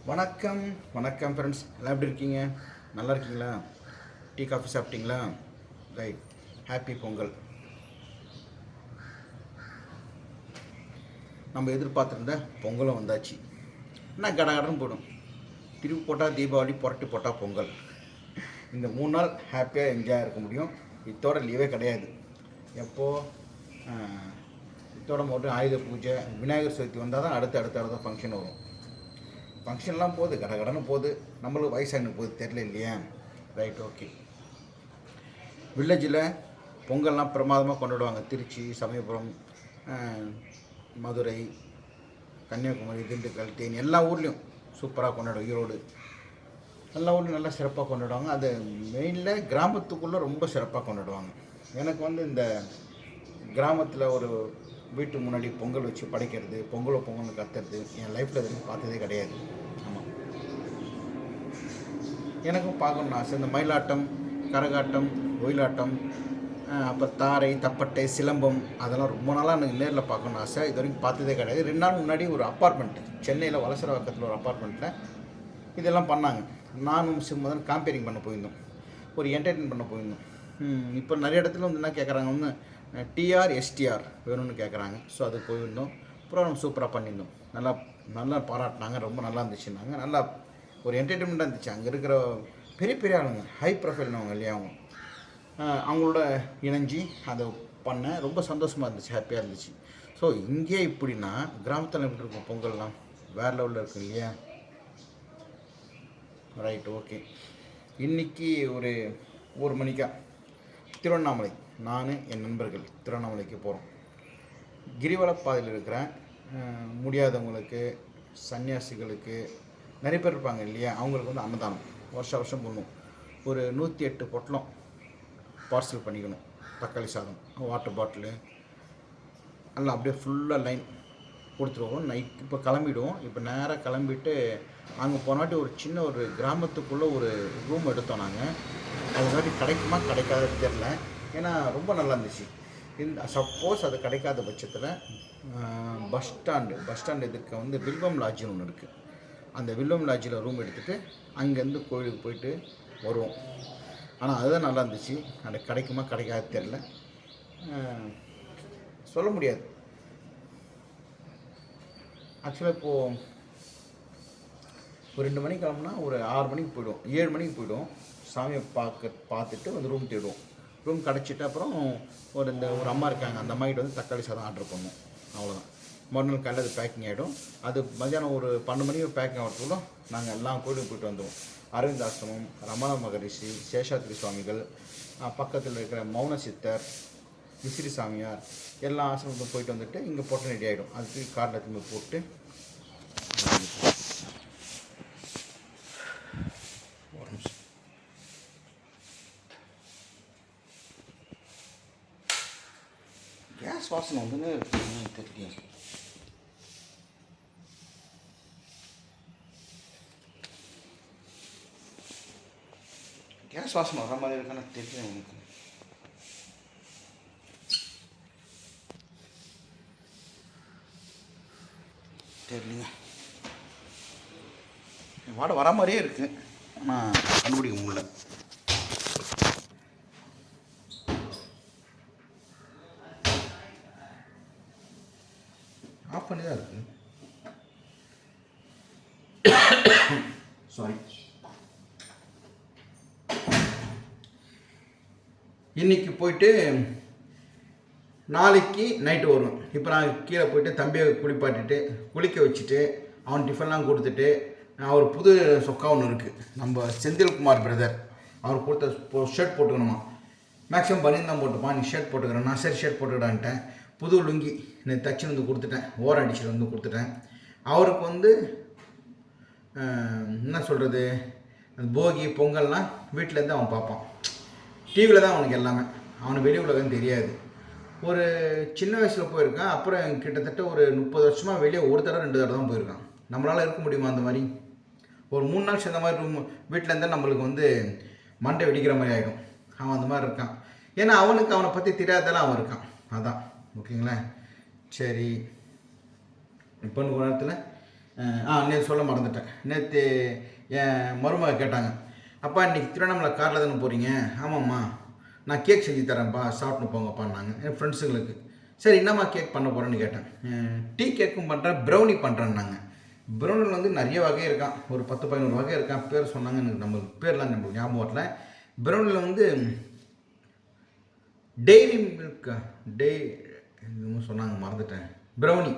வணக்கம் வணக்கம் ஃப்ரெண்ட்ஸ், எல்லாம் எப்படி இருக்கீங்க? நல்லா இருக்கீங்களா? டீ காஃபி சாப்பிட்டீங்களா? ரைட். ஹாப்பி பொங்கல். நம்ம எதிர்பார்த்துருந்த பொங்கலும் வந்தாச்சு. என்ன கடகடன்னு போடும். திருப்பி போட்டால் தீபாவளி, புரட்டி போட்டால் பொங்கல். இந்த 3 நாள் ஹாப்பியாக என்ஜாய் இருக்க முடியும். இத்தோட லீவே கிடையாது. எப்போது இத்தோட மட்டும் ஆயுத பூஜை, விநாயகர் சதுர்த்தி வந்தால் தான் அடுத்த ஃபங்க்ஷன் வரும். ஃபங்க்ஷன்லாம் போகுது, கடகடன்னு போகுது. நம்மளுக்கு வயசானு போகுது, தெரியல இல்லையா? Right, okay. வில்லேஜில் பொங்கல்லாம் பிரமாதமாக கொண்டாடுவாங்க. திருச்சி, சமயபுரம், மதுரை, கன்னியாகுமரி, திண்டுக்கல், தேனி எல்லா ஊர்லேயும் சூப்பராக கொண்டாடுவோம். ஈரோடு எல்லா ஊர்லேயும் நல்லா சிறப்பாக கொண்டாடுவாங்க. அது மெயினில் கிராமத்துக்குள்ளே ரொம்ப சிறப்பாக கொண்டாடுவாங்க. எனக்கு இந்த கிராமத்தில் ஒரு வீட்டு முன்னாடி பொங்கல் வச்சு படைக்கிறது, பொங்கல்னு கத்துறது என் லைஃப்பில் இது பார்த்ததே கிடையாது. ஆமாம், எனக்கும் பார்க்கணுன்னு ஆசை. இந்த மயிலாட்டம், கரகாட்டம், ஒயிலாட்டம், அப்புறம் தாரை, தப்பட்டை, சிலம்பம், அதெல்லாம் ரொம்ப நாளாக எனக்கு நேரில் பார்க்கணுன்னு ஆசை. இது வரைக்கும் பார்த்ததே கிடையாது. 2 நாள் முன்னாடி ஒரு அப்பார்ட்மெண்ட் சென்னையில் வலசரவாக்கத்தில் ஒரு அப்பார்ட்மெண்ட்டில் இதெல்லாம் பண்ணாங்க. நானும் சிம்மதன் காம்பேரிங் பண்ண போயிருந்தோம், ஒரு என்டர்டெயின் பண்ண போயிருந்தோம். இப்போ நிறைய இடத்துல என்ன கேட்குறாங்க, டிஆர் எஸ்டிஆர் வேணும்னு கேட்குறாங்க. ஸோ அது போயிருந்தோம். ப்ரோக்ராம் சூப்பராக பண்ணியிருந்தோம். நல்லா பாராட்டினாங்க. ரொம்ப நல்லா இருந்துச்சுன்னாங்க. நல்லா ஒரு என்டர்டெயின்மெண்ட்டாக இருந்துச்சு. அங்கே இருக்கிற பெரிய ஆளுங்க, ஹை ப்ரொஃபைல்னவங்க இல்லையா, அவங்களோட இணைஞ்சி அதை பண்ண ரொம்ப சந்தோஷமாக இருந்துச்சு, ஹாப்பியாக இருந்துச்சு. ஸோ இங்கே இப்படின்னா கிராமத்தில் எப்படி இருக்கும் பொங்கல்லாம்? வேறு லெவலில் இருக்கும் இல்லையா? Right, okay. இன்றைக்கி ஒரு மணிக்கா திருவண்ணாமலை, நான் என் நண்பர்கள் திருவண்ணாமலைக்கு போகிறோம். கிரிவலப்பாதையில் இருக்கிற முடியாதவங்களுக்கு, சன்னியாசிகளுக்கு, நிறைய பேர் இருப்பாங்க இல்லையா, அவங்களுக்கு அன்னதானம் வருஷம் பண்ணுவோம். ஒரு 108 பொட்டலம் பார்சல் பண்ணிக்கணும். தக்காளி சாதம், வாட்டர் பாட்டிலு எல்லாம் அப்படியே ஃபுல்லாக லைன் கொடுத்துருவோம். நைட் இப்போ கிளம்பிடுவோம். இப்போ நேராக கிளம்பிட்டு அங்கே போனாட்டி ஒரு கிராமத்துக்குள்ளே ஒரு ரூம் எடுத்தோம் நாங்கள். அதுக்காட்டி கிடைக்குமா கிடைக்காத தெரில. ஏன்னா ரொம்ப நல்லா இருந்துச்சு. சப்போஸ் அது கிடைக்காத பட்சத்தில் பஸ் ஸ்டாண்டு எதிர்க்க வில்வம் லாட்ஜின்னு ஒன்று இருக்குது. அந்த வில்வம் லாட்ஜில் ரூம் எடுத்துகிட்டு அங்கேருந்து கோயிலுக்கு போயிட்டு வருவோம். ஆனால் அதுதான் நல்லா இருந்துச்சு. அது கிடைக்குமா கிடைக்காது தெரில, சொல்ல முடியாது. ஆக்சுவலாக இப்போது ஒரு 2 மணிக்கு கிளம்புனா ஒரு 6 மணிக்கு போய்டுவோம், 7 மணிக்கு போய்டுவோம். சாமியை பார்த்துட்டு ரூம் தேடுவோம். ரூம் கிடச்சிட்டு அப்புறம் ஒரு அம்மா இருக்காங்க, அந்த அம்மாக்கிட்ட தக்காளி சாதம் ஆர்டர் பண்ணுவோம். அவ்வளோதான். மறுநாள் காலையில் அது பேக்கிங் ஆகிடும். அது மத்தியானம் ஒரு 12 மணிக்கு பேக்கிங் ஆகிறதுக்குள்ள நாங்கள் எல்லாம் கோயிலுக்கு போய்ட்டு வந்துடுவோம். அரவிந்த் ஆசிரமம், ரமண மகரிஷி, சேஷாத்ரி சுவாமிகள், பக்கத்தில் இருக்கிற மௌன சித்தர், விசிறி சாமியார், எல்லா ஆசிரமத்துக்கும் போயிட்டு வந்துட்டு இங்கே போட்டு ரெடி ஆகிடும். அதுக்கு காரில் திரும்பி போட்டு கேஸ் வாசனை தெரியல. கேஸ் வாசனை வர மாதிரி இருக்கான தெரியல எனக்கு. தெரியலங்க, வாடை வர மாதிரியே இருக்குது, ஆனால் கண்டுபிடிக்க முடியல. ஆஃப் பண்ணி தான் இருக்கு. சாரி. இன்னைக்கு போயிட்டு நாளைக்கு நைட்டு வருவேன். இப்போ நான் கீழே போயிட்டு தம்பியை குளிக்க வச்சுட்டு அவன் டிஃபன்லாம் கொடுத்துட்டு, அவர் புது சொக்கா ஒன்று இருக்குது, நம்ம செந்தில்குமார் பிரதர், அவர் கொடுத்த ஷர்ட் போட்டுக்கணுமா. மேக்ஸிமம் பனியன் தான் போட்டுப்பான், நீ ஷர்ட் போட்டுக்கிறேன். நான் சரி ஷர்ட் போட்டுக்கிட்டான்ட்டேன். புது லுங்கி நான் தச்சுன்னு கொடுத்துட்டேன், ஓரம் அடிச்சுட்டு கொடுத்துட்டேன். அவருக்கு என்ன சொல்கிறது, போகி பொங்கல்னால் வீட்டிலேருந்து அவன் பார்ப்பான். டிவியில் தான் அவனுக்கு எல்லாமே, அவனுக்கு வெளி உலகம் தெரியாது. ஒரு சின்ன வயசில் போயிருக்கான். அப்புறம் கிட்டத்தட்ட ஒரு 30 வருஷமாக வெளியே ஒரு தடவை 2 தடவை தான் போயிருக்கான். நம்மளால் இருக்க முடியுமா அந்த மாதிரி? ஒரு 3 நாள் சேர்ந்த மாதிரி ரூம் வீட்டில் இருந்தால் நம்மளுக்கு மண்டை வெடிக்கிற மாதிரி ஆகிடும். அவன் அந்த மாதிரி இருக்கான். ஏன்னா அவனை பற்றி தெரியாததால அவன் இருக்கான். அதான் ஓகேங்களா? சரி, இப்போ ஒரு நேரத்தில் நேற்று சொல்ல மறந்துட்டேன். நேற்று என் மருமக கேட்டாங்க, அப்பா இன்றைக்கி திருவண்ணாமலை காரில் தானே போகிறீங்க? ஆமாம்மா, நான் கேக் செஞ்சு தரேன்ப்பா, சாப்பிட்டு போங்கப்பான்னாங்க என் ஃப்ரெண்ட்ஸுங்களுக்கு. சரி என்னம்மா கேக் பண்ண போகிறேன்னு கேட்டேன். டீ கேக்கும் பண்ணுறேன், ப்ரௌனி பண்ணுறேன்னாங்க. ப்ரௌனில் வந்து நிறைய வகை இருக்கான், ஒரு 10-11 வகை இருக்கான். பேர் சொன்னாங்க, எனக்கு நம்மளுக்கு பேர்லாம் நம்மளுக்கு ஞாபகம் வரல. ப்ரௌனியில் வந்து டெய்ரி மில்க் என்னமோ சொன்னாங்க, மறந்துட்டேன். ப்ரௌனி,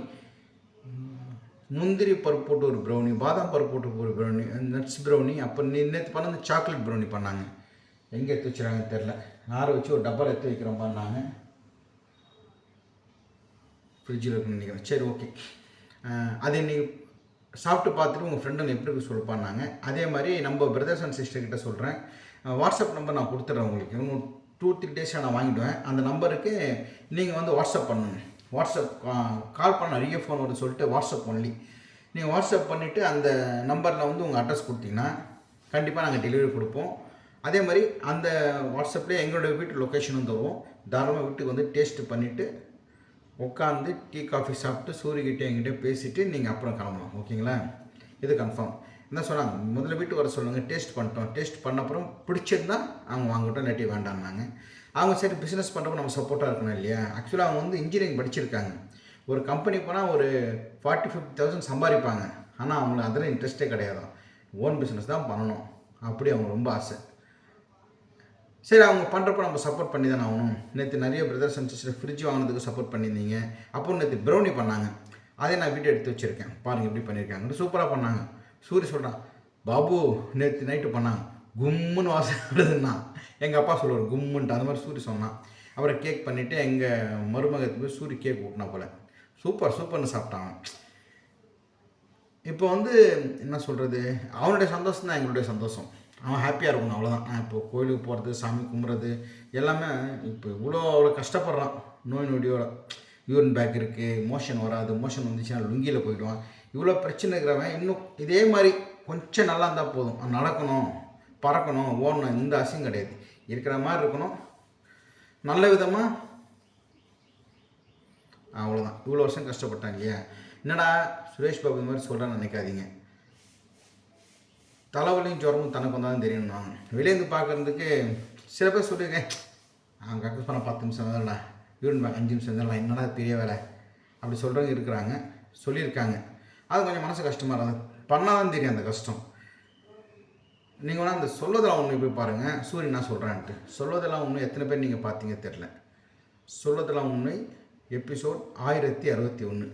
முந்திரி பருப்பு போட்டு ஒரு ப்ரௌனி, பாதாம் பருப்பு போட்டு ஒரு ப்ரௌனி, நட்ஸ் ப்ரௌனி. அப்போ நேற்று பண்ண சாக்லேட் ப்ரௌனி பண்ணாங்க. எங்கே எடுத்து வச்சுறாங்கன்னு தெரில. நாரை வச்சு ஒரு டப்பாவில் எடுத்து வைக்கிறோம் பண்ணாங்க. ஃப்ரிட்ஜில் இருக்குன்னு நினைக்கிறேன். சரி, ஓகே. அது இன்றைக்கி சாப்பிட்டு பார்த்துட்டு உங்கள் ஃப்ரெண்டுங்க எப்படி இருக்கு சொல்லப்பான்னாங்க. அதே மாதிரி நம்ம பிரதர்ஸ் அண்ட் சிஸ்டர்கிட்ட சொல்கிறேன், வாட்ஸ்அப் நம்பர் நான் கொடுத்துட்றேன் உங்களுக்கு. இன்னும் 2-3 டேஸாக நான் வாங்கிடுவேன். அந்த நம்பருக்கு நீங்கள் வந்து வாட்ஸ்அப் பண்ணுங்கள். வாட்ஸ்அப் கால் பண்ண நிறைய ஃபோன் வருது சொல்லிட்டு வாட்ஸ்அப் ஒன்லி. நீங்கள் வாட்ஸ்அப் பண்ணிவிட்டு அந்த நம்பரில் வந்து உங்கள் அட்ரஸ் கொடுத்தீங்கன்னா கண்டிப்பாக நாங்கள் டெலிவரி கொடுப்போம். அதே மாதிரி அந்த வாட்ஸ்அப்லேயே எங்களோட வீட்டு லொக்கேஷனும் தருவோம். தாராளமாக வீட்டுக்கு வந்து டேஸ்ட்டு பண்ணிவிட்டு உட்காந்து டீ காஃபி சாப்பிட்டு சூரியகிட்டே எங்கிட்ட பேசிவிட்டு நீங்கள் அப்புறம் கிளம்பலாம். ஓகேங்களா? இது கன்ஃபார்ம். என்ன சொன்னாங்க, முதல்ல வீட்டுக்கு வர சொல்லுங்கள், டேஸ்ட் பண்ணிட்டோம். டேஸ்ட் பண்ண அப்புறம் பிடிச்சிருந்தா அவங்க வாங்கிட்டோம், இல்லாட்டி வேண்டாம்னாங்க. அவங்க சரி பிஸ்னஸ் பண்ணுறப்ப நம்ம சப்போர்ட்டாக இருக்கணும் இல்லையா? ஆக்சுவலாக அவங்க வந்து இன்ஜினியரிங் படிச்சிருக்காங்க. ஒரு கம்பெனி போனால் ஒரு 40-50,000 சம்பாதிப்பாங்க. ஆனால் அவங்களுக்கு அதில் இன்ட்ரெஸ்ட்டே கிடையாது. ஓன் பிஸ்னஸ் தான் பண்ணணும் அப்படி அவங்க ரொம்ப ஆசை. சரி, அவங்க பண்ணுறப்ப நம்ம சப்போர்ட் பண்ணி தானே ஆகணும். நேற்று நிறைய பிரதர்ஸ் அண்ட் சிஸ்டர் ஃப்ரிட்ஜ் வாங்கினதுக்கு சப்போர்ட் பண்ணியிருந்தீங்க. அப்புறம் நேற்று ப்ரௌனி பண்ணாங்க. அதே நான் வீடியோ எடுத்து வச்சுருக்கேன், பாருங்கள் எப்படி பண்ணியிருக்காங்க. சூப்பராக பண்ணாங்க. சூரிய சொல்கிறான், பாபு நேற்று நைட்டு பண்ணாங்க, கும்முன்னு வாசம் வருதுன்னா. எங்கள் அப்பா சொல்லுவார் கும்முன்ட்டு, அந்த மாதிரி சூரிய சொன்னான். அப்புறம் கேக் பண்ணிவிட்டு எங்கள் மருமகத்துக்கு போய் சூரிய கேக் ஊட்டினா போல் சூப்பர்னு சாப்பிட்டாங்க. இப்போ வந்து என்ன சொல்கிறது, அவனுடைய சந்தோஷம் தான் எங்களுடைய சந்தோஷம். அவன் ஹாப்பியாக இருக்கணும், அவ்வளோதான். இப்போ கோயிலுக்கு போகிறது, சாமி கும்பிட்றது எல்லாமே இப்போ அவ்வளோ கஷ்டப்படுறான். நோய் நொடியோட யூரின் பேக் இருக்குது, மோஷன் வராது, மோஷன் வந்துச்சுன்னா லுங்கியில் போயிடுவான். இவ்வளோ பிரச்சனை இருக்கிறவன் இன்னும் இதே மாதிரி கொஞ்சம் நல்லா இருந்தால் போதும். நடக்கணும், பறக்கணும், ஓடணும், எந்த ஆசையும் கிடையாது. இருக்கிற மாதிரி இருக்கணும், நல்ல விதமாக. அவ்வளோதான். இவ்வளோ வருஷம் கஷ்டப்பட்டாங்க இல்லையா? என்னடா சுரேஷ் பாபு இந்த மாதிரி சொல்கிறான்னு நினைக்காதீங்க. தலைவலியும் ஜுரமும் தனக்கு வந்தாலும் தெரியணும். வெளியேருந்து பார்க்குறதுக்கு சில பேர் சொல்லியிருக்கேன், அவங்க கக்கஸ் பண்ண 10 நிமிஷம் தான்டா, யூரின் பேக் 5 நிமிஷம் தான்டா, என்னடா பெரிய வேலை அப்படி சொல்கிறவங்க இருக்கிறாங்க, சொல்லியிருக்காங்க. அது கொஞ்சம் மனசு கஷ்டமாக இருக்கும். பண்ணால் தான் தெரியும் அந்த கஷ்டம். நீங்கள் வேணால் அந்த சொல்வதெல்லாம் ஒன்று போய் பாருங்கள், சூரியன் நான் சொல்கிறேன்ட்டு. சொல்வதெல்லாம் ஒன்று எத்தனை பேர் நீங்கள் பார்த்தீங்க தெரில. சொல்வதெல்லாம் ஒன்று எபிசோட் 1061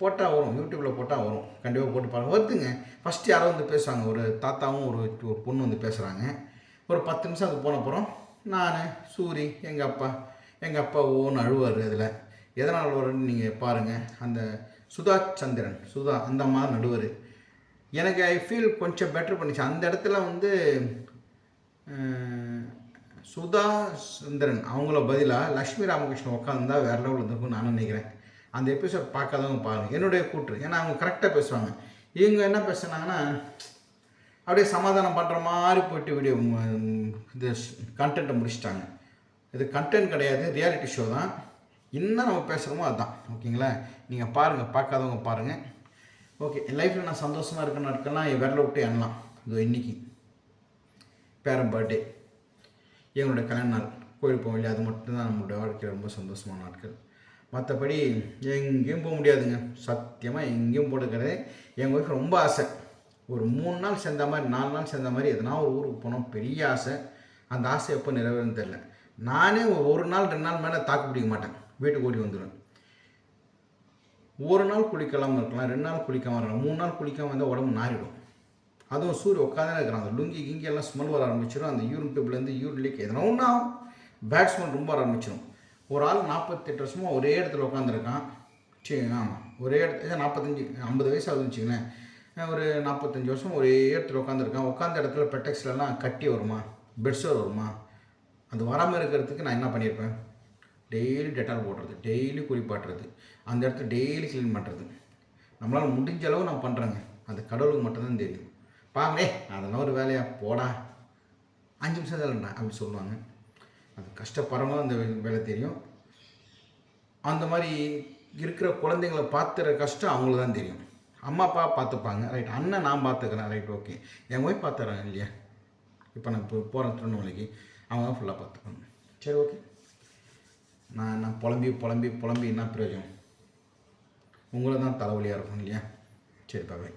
போட்டால் வரும், யூடியூப்பில் போட்டால் வரும். கண்டிப்பாக போட்டு பாருங்கள், வருதுங்க. ஃபஸ்ட்டு யாரோ வந்து பேசுவாங்க, ஒரு தாத்தாவும் ஒரு பொண்ணு வந்து பேசுகிறாங்க. ஒரு 10 நிமிஷம் அது போன அப்புறம் நான் சூரி எங்கள் அப்பா ஓன்னு அழுவார். அதில் எதனால் அழுவாருன்னு நீங்கள் பாருங்கள். அந்த சுதா அந்த அம்மா நடுவர். எனக்கு ஐ ஃபீல் கொஞ்சம் பெட்டர் பண்ணிச்சு. அந்த இடத்துல வந்து சுதா சந்திரன் அவங்கள பதிலாக லக்ஷ்மி ராமகிருஷ்ணன் உட்காந்துருந்தா வேறு லெவலில் இருந்திருக்கும்னு நான் நினைக்கிறேன். அந்த எபிசோட் பார்க்காதவங்க பாருங்கள், என்னுடைய கூற்று. ஏன்னா அவங்க கரெக்டாக பேசுவாங்க. இவங்க என்ன பேசுனாங்கன்னா அப்படியே சமாதானம் பண்ணுற மாதிரி போய்ட்டு வீடியோ இது கண்டென்ட்டை முடிச்சிட்டாங்க. இது கண்டென்ட் கிடையாது, ரியாலிட்டி ஷோ தான். இன்னும் நம்ம பேசுகிறோமோ அதுதான். ஓகேங்களா? நீங்கள் பாருங்கள், பார்க்காதவங்க பாருங்கள். ஓகே, என் லைஃப்பில் நான் சந்தோஷமாக இருக்கிற நாட்கள்லாம் என் விரல விட்டு எண்ணலாம். இதோ இன்றைக்கி பேரன் பர்த்டே, எங்களுடைய கல்யாண நாள், கோயில் போக வேண்டிய, அது மட்டும்தான் நம்மளுடைய வாழ்க்கையில் ரொம்ப சந்தோஷமான நாட்கள். மற்றபடி எங்கேயும் போக முடியாதுங்க. சத்தியமாக எங்கேயும் போட்டுக்கிறது. எங்கள் ஒய்ஃப் ரொம்ப ஆசை, ஒரு 3 நாள் சேர்ந்த மாதிரி 4 நாள் சேர்ந்த மாதிரி எதனா ஒரு ஊருக்கு போனோம், பெரிய ஆசை. அந்த ஆசை எப்போ நிறைவேறுன்னு தெரில. நானே ஒரு நாள் 2 நாள் மேலே தாக்கு பிடிக்க மாட்டேன், வீட்டுக்கு ஓடி வந்துடுவேன். ஒரு நாள் குளிக்காமல் இருக்கலாம், 2 நாள் குளிக்காமல் இருக்கலாம், 3 நாள் குளிக்காமல் இருந்தால் உடம்பு நாரிடும். அதுவும் சூரிய உட்காந்து இருக்கிறான், அந்த லுங்கி கிங்கி எல்லாம் ஸ்மெல் வர ஆரம்பிச்சிடும். அந்த யூரின் டியூப்லேருந்து யூரின் லீக் எதனா ஒன்று ஆகும், பேட் ஸ்மெல் ரொம்ப ஆரம்பிச்சிடும். ஒரு ஆள் 48 வருஷமாக ஒரே இடத்துல உட்காந்துருக்கான். சரி, ஆமாம், ஒரே இடத்துல 45-50 வயசு ஆகுதுன்னு வச்சுங்களேன். ஒரு 45 வருஷம் ஒரே இடத்துல உட்காந்துருக்கான். உட்காந்த இடத்துல பெட்டெக்ஸ்லாம் கட்டி வருமா, பெட்ஷோர் வருமா, அது வராமல் இருக்கிறதுக்கு நான் என்ன பண்ணியிருப்பேன், டெய்லி டெட்டால் போடுறது, டெய்லி குளிப்பாட்டுறது, அந்த இடத்துல டெய்லி க்ளீன் பண்ணுறது. நம்மளால் முடிஞ்ச அளவு நான் பண்ணுறேங்க. அது கடவுளுக்கு மட்டும்தான் தெரியும். பாங்களே அதெல்லாம் ஒரு வேலையாக போடா, 5 நிமிஷம் இல்லைண்ணா அப்படி சொல்லுவாங்க. அது கஷ்டப்படுறவங்க அந்த வேலை தெரியும். அந்த மாதிரி இருக்கிற குழந்தைங்களை பார்த்துற கஷ்டம் அவங்களுக்கு தான் தெரியும். அம்மா அப்பா பார்த்துப்பாங்க, ரைட். அண்ணன் நான் பார்த்துக்கிறேன், ரைட். ஓகே. என் ஒய்ஃப் பார்த்துறாங்க இல்லையா? இப்போ நான் இப்போ போகிறேன் திருவண்ணாமலைக்கு, அவங்க தான் ஃபுல்லாக பார்த்துப்பாங்க. சரி, ஓகே. நான் புலம்பி என்ன பிரயோஜனம்? உங்களை தான் தலைவலியாக இருக்கும் இல்லையா? சரி, பாய்.